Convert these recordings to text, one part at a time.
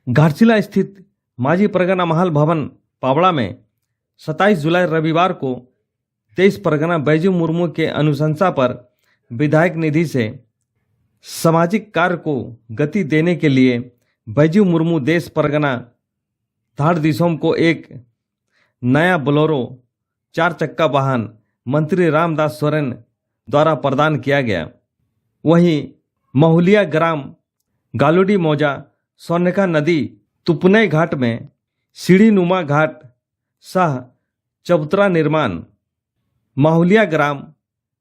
घाटशिला स्थित माजी परगना महल भवन पावड़ा में 27 जुलाई रविवार को 23 परगना बैजू मुर्मू के अनुशंसा पर विधायक निधि से सामाजिक कार्य को गति देने के लिए बैजू मुर्मू देश परगना धाड़ दिसोम को एक नया बोलेरो 4 चक्का वाहन मंत्री रामदास सोरेन द्वारा प्रदान किया गया। वहीं महुलिया ग्राम गालूडी मौजा सोनेका नदी तुपनई घाट में सीढ़ी नुमा घाट सह चबूतरा निर्माण, महुलिया ग्राम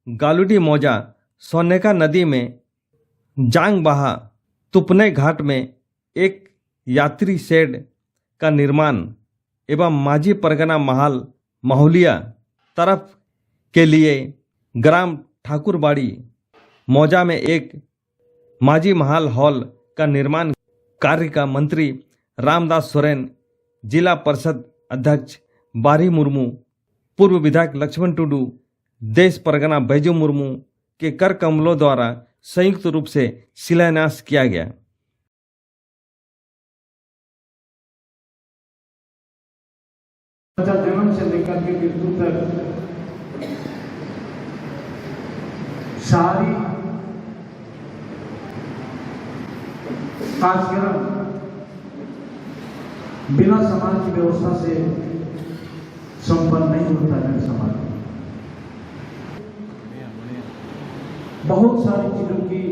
गालूडी मौजा सोनेका नदी में जांग बहा तुपनई घाट में एक यात्री शेड का निर्माण एवं माजी परगना महल महुलिया तरफ के लिए ग्राम ठाकुरबाड़ी मौजा में एक माजी महल हॉल का निर्माण कार्य का मंत्री रामदास सोरेन, जिला परिषद अध्यक्ष बारी मुर्मू, पूर्व विधायक लक्ष्मण टुडू, देश परगना बैजू मुर्मू के कर कमलों द्वारा संयुक्त रूप से शिलान्यास किया गया। जन्म से लेकर के मृत्यु तक सारी कार्यक्रम बिना समाज की व्यवस्था से संपन्न नहीं होता है। समाज में बहुत सारी चीजों की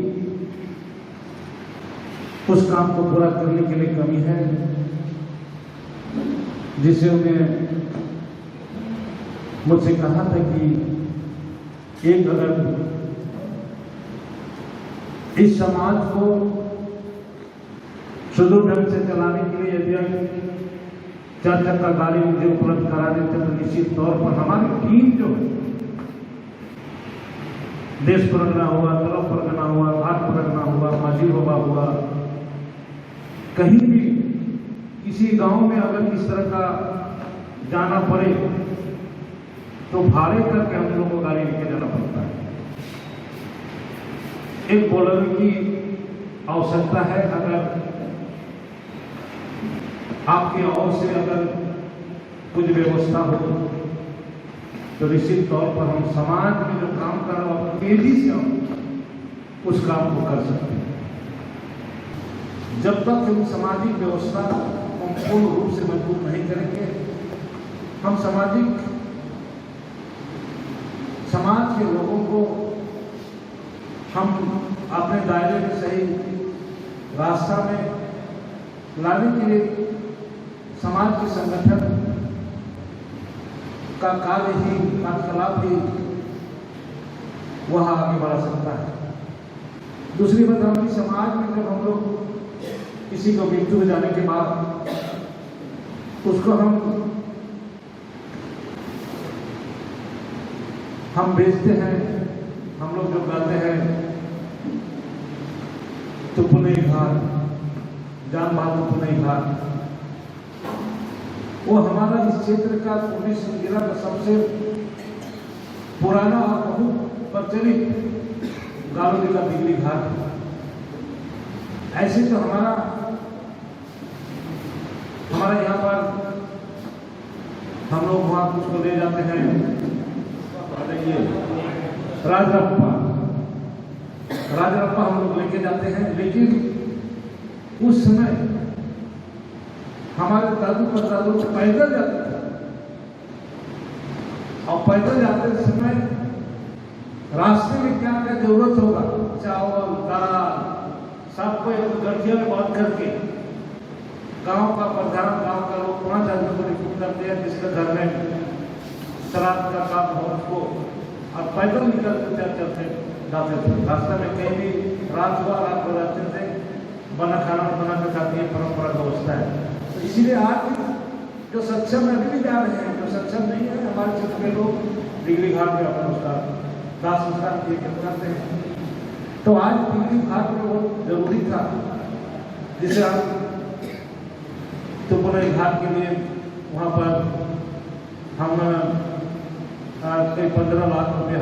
उस काम को पूरा करने के लिए कमी है, जिसे उन्हें मुझसे कहा था कि एक अगर इस समाज को सुदूर ढंग से चलाने के लिए यदि 4 चक्का गाड़ी मुझे उपलब्ध करा देते तो निश्चित तौर पर हमारी टीम जो है, देश परगना हुआ, तलब परगना हुआ, घाट परगना हुआ, माझी बाबा हुआ, कहीं भी किसी गांव में अगर इस तरह का जाना पड़े तो भाड़े करके हम लोगों को गाड़ी लेके जाना पड़ता है। एक बोलेरो की आवश्यकता है। अगर आपकी ओर से अगर कुछ व्यवस्था हो तो निश्चित तौर पर हम समाज में जो काम कर रहे हैं तेजी से हम उस काम को कर सकते हैं। जब तक हम सामाजिक व्यवस्था को पूर्ण रूप से मजबूत नहीं करेंगे, हम समाज के लोगों को हम अपने दायरे में सही रास्ता में लाने के लिए समाज के संगठन का कार्य ही, कार्यकलाप ही वह आगे बढ़ा सकता है। दूसरी बात, हमारी समाज में जब हम लोग किसी को मृत्यु हो जाने के बाद उसको हम बेचते हैं, हम लोग जो गाते हैं तुपनई घाट, जान बहा तुपनई घाट, वो हमारा इस क्षेत्र का पुणे जिला का सबसे पुराना और बहुत प्रचलित गालूडी का बिजली घाट है। ऐसे तो हमारा यहाँ पर हम लोग वहाँ कुछ को ले जाते हैं राजरप्पा हम लोग लेके जाते हैं, लेकिन उस समय हमारे दादू परदादू पैदल जाते थे और पैदल जाते समय रास्ते में क्या क्या जरूरत होगा, चावल, दाल, सबको एक गठिया में बांध करके गांव का प्रधान, गांव का लोग 5 आदमी को रिक्रूट करते हैं जिसके घर में श्राद्ध का काम हो उसको, और पैदल निकलते चलते जाते थे। रास्ते में कहीं भी रात को जाते थे, बना खाना बना कर खाती है, परंपरा व्यवस्था है। तो इसीलिए आज जो सक्षम है अभी भी जा रहे हैं, जो सक्षम नहीं है हमारे क्षेत्र के लोग बिजली घाट में अपना उसका दाह संस्कार करते हैं। तो आज बिजली घाट में बहुत जरूरी था, जिसे हम तुपनई घाट के लिए वहाँ पर हम कई 15 लाख रुपए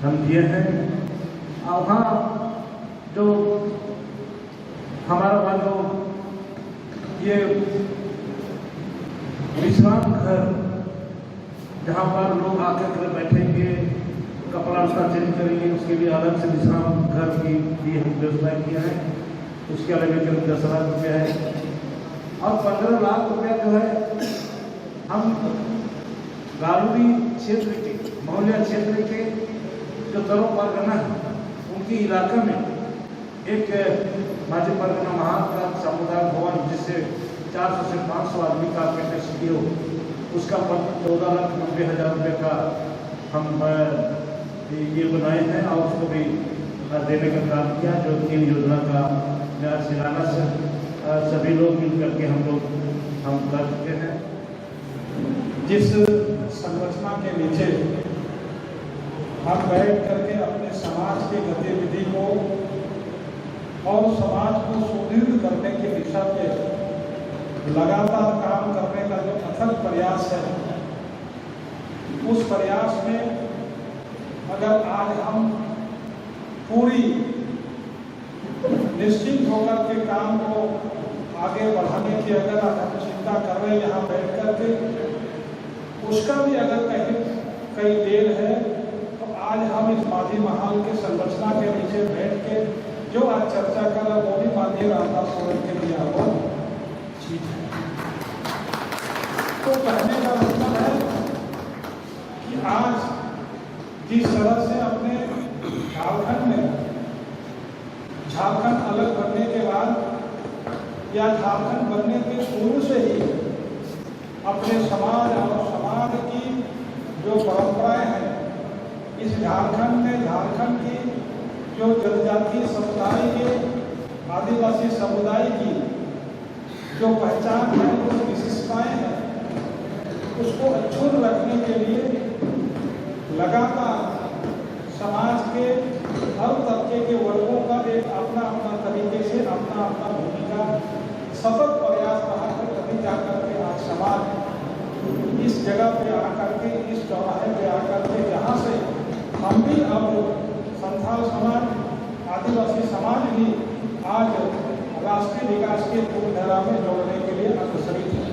हम दिए हैं। और वहाँ जो हमारा वहाँ जो ये विश्राम घर जहाँ पर लोग आकर के बैठेंगे, कपड़ा उसका चेंज करेंगे, उसके लिए अलग से विश्राम घर की भी हम व्यवस्था किया है। उसके अलग करीब 10 लाख रुपया है और 15 लाख रुपया जो है हम गारूडी क्षेत्र के मौलिया क्षेत्र के जो तरो परगना है उनके इलाके में एक माझी परगना महाल का समुदाय भवन जिससे 400 से 500 आदमी का कैपेसिटी हो, उसका 14,90,000 रुपये का हम ये बनाए हैं और उसको भी देने का काम किया। जो 3 योजना का शिलान्यास सभी लोग मिल करके हम कर चुके हैं। जिस संरचना के नीचे हम बैठ करके अपने समाज की गतिविधि को और समाज को सुदृढ़ करने की दिशा पे लगातार काम करने का जो अथक प्रयास है, उस प्रयास में अगर आज हम पूरी निश्चित होकर के काम को आगे बढ़ाने की अगर हम चिंता कर रहे हैं यहाँ बैठ करके, उसका भी अगर कहीं देर है तो आज हम इस माझी महाल के संरचना के नीचे बैठ के जो आज चर्चा कर रहे वो भी माननीय रामदास सोरेन के लिए आपको चीज है। तो कहने का मतलब है कि आज जिस तरह से अपने झारखंड अलग बनने के बाद या झारखंड बनने के पूर्व से ही अपने समाज और समाज की जो परंपराएं हैं, इस झारखंड में झारखंड की जो जनजातीय समुदाय के आदिवासी समुदाय की जो पहचान है, जो विशेषताएं हैं, उसको अक्षुण्ण रखने के लिए लगातार समाज के हर तबके के वर्गों का एक अपना अपना तरीके से अपना भूमिका सतत प्रयास रहा है। तभी जाकर के आज समाज इस जगह पे आकर के, इस चौराहे पे आकर के, जहाँ से हम भी अब संथाल समाज, आदिवासी समाज भी आज राष्ट्रीय विकास के पूर्ण धारा में जोड़ने के लिए अग्रसरित है।